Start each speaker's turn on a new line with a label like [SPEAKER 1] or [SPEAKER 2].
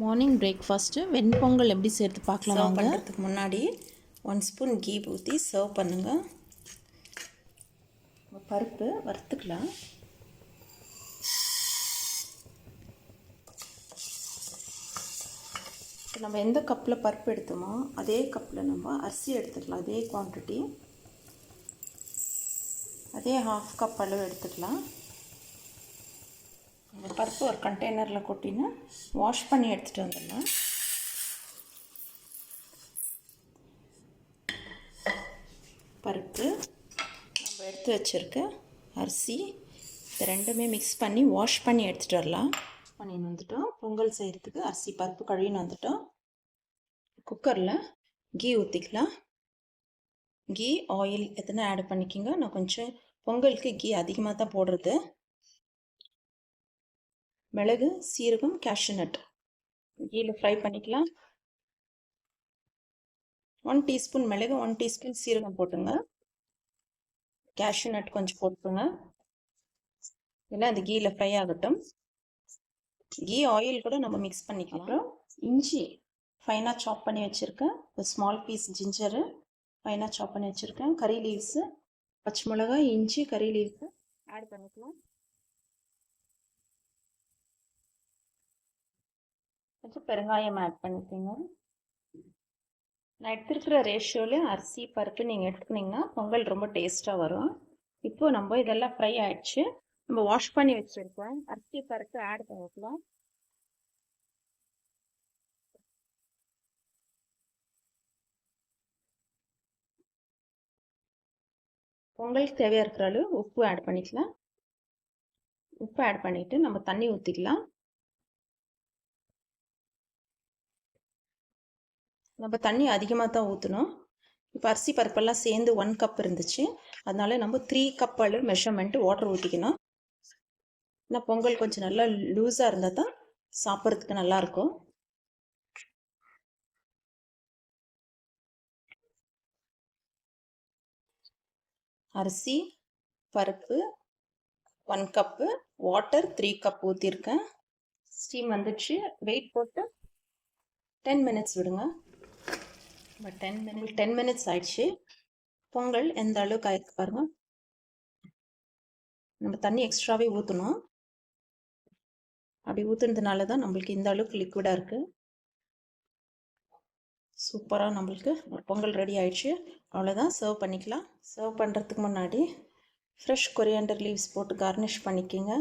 [SPEAKER 1] Morning breakfast வெண்பொங்கல் எப்படி சேர்த்து பார்க்கலாம்
[SPEAKER 2] சர்வ்
[SPEAKER 1] வாங்க.
[SPEAKER 2] பண்ணுறதுக்கு முன்னாடி 1 ஸ்பூன் கீ ஊற்றி சர்வ் பண்ணுங்கள். பருப்பு வறுத்துக்கலாம். இப்போ நம்ம எந்த கப்பில் பருப்பு எடுத்தோமோ அதே கப்பில் நம்ம அரிசி எடுத்துக்கலாம். அதே குவான்டிட்டி, அதே 1/2 கப் அளவு எடுத்துக்கலாம். இந்த பருப்பு ஒரு கண்டெய்னரில் கொட்டினா வாஷ் பண்ணி எடுத்துகிட்டு வந்துடலாம். பருப்பு நம்ம எடுத்து வச்சுருக்க அரிசி இது ரெண்டுமே மிக்ஸ் பண்ணி வாஷ் பண்ணி எடுத்துகிட்டு வரலாம். பண்ணின்னு வந்துட்டோம். பொங்கல் செய்கிறதுக்கு அரிசி பருப்பு கழுவின்னு வந்துட்டோம். குக்கரில் கீ ஊற்றிக்கலாம். கீ ஆயில் எத்தனை ஆட் பண்ணிக்கிங்க. நான் கொஞ்சம் பொங்கலுக்கு கீ அதிகமாக தான் போடுறது. மிளகு, சீரகம், கேஷ்யூ நட் கீயில் ஃப்ரை பண்ணிக்கலாம். 1 டீஸ்பூன் மிளகு, 1 டீஸ்பூன் சீரகம் போட்டுங்க. கேஷ்யூ நட் கொஞ்சம் போட்டுங்க. இதெல்லாம் அந்த கீயில் ஃப்ரை ஆகட்டும். கீ ஆயில் கூட நம்ம மிக்ஸ் பண்ணிக்கலாம். அப்புறம் இஞ்சி ஃபைனாக சாப் பண்ணி வச்சுருக்கேன். ஒரு ஸ்மால் பீஸ் ஜிஞ்சரு ஃபைனாக சாப் பண்ணி வச்சுருக்கேன். கறி லீவ்ஸு, பச்சை மிளகாய், இஞ்சி, கறி லீவ்ஸு ஆட் பண்ணிக்கலாம். கொஞ்சம் பெருங்காயம் ஆட் பண்ணிக்கோங்க. நான் எடுத்துருக்கிற ரேஷியோவில் அரிசி பருப்பு நீங்கள் எடுத்துக்கிட்டிங்கன்னா பொங்கல் ரொம்ப டேஸ்ட்டாக வரும். இப்போது நம்ம இதெல்லாம் ஃப்ரை ஆகிடுச்சு. நம்ம வாஷ் பண்ணி வச்சுருக்கோம் அரிசி பருப்பு ஆட் பண்ணிக்கலாம். பொங்கலுக்கு தேவையாக இருக்கிற அளவு உப்பு ஆட் பண்ணிக்கலாம். உப்பு ஆட் பண்ணிவிட்டு நம்ம தண்ணி ஊற்றிக்கலாம். நம்ம தண்ணி அதிகமாக தான் ஊற்றணும். இப்போ அரிசி பருப்பெல்லாம் சேர்ந்து 1 கப் இருந்துச்சு. அதனால நம்ம 3 கப் அளவு மெஷர்மெண்ட்டு வாட்டர் ஊற்றிக்கணும். ஆனால் பொங்கல் கொஞ்சம் நல்லா லூஸாக இருந்தால் தான் சாப்பிட்றதுக்கு நல்லாயிருக்கும். அரிசி பருப்பு 1 கப்பு, வாட்டர் 3 கப் ஊற்றிருக்கேன். ஸ்டீம் வந்துடுச்சு. வெயிட் போட்டு 10 மினிட்ஸ் விடுங்க. 10 மினிட்ஸ் ஆயிடுச்சு. பொங்கல் எந்த அளவுக்கு ஆயிருக்கு பாருங்க. நம்ம தண்ணி எக்ஸ்ட்ராவே ஊற்றணும். அப்படி ஊற்றுனதுனால தான் நம்மளுக்கு இந்த அளவுக்கு லிக்விடாக இருக்குது. சூப்பராக நம்மளுக்கு பொங்கல் ரெடி ஆயிடுச்சு. அவ்வளோதான், சர்வ் பண்ணிக்கலாம். சர்வ் பண்ணுறதுக்கு முன்னாடி ஃப்ரெஷ் கொரியாண்டர் லீவ்ஸ் போட்டு கார்னிஷ் பண்ணிக்கோங்க.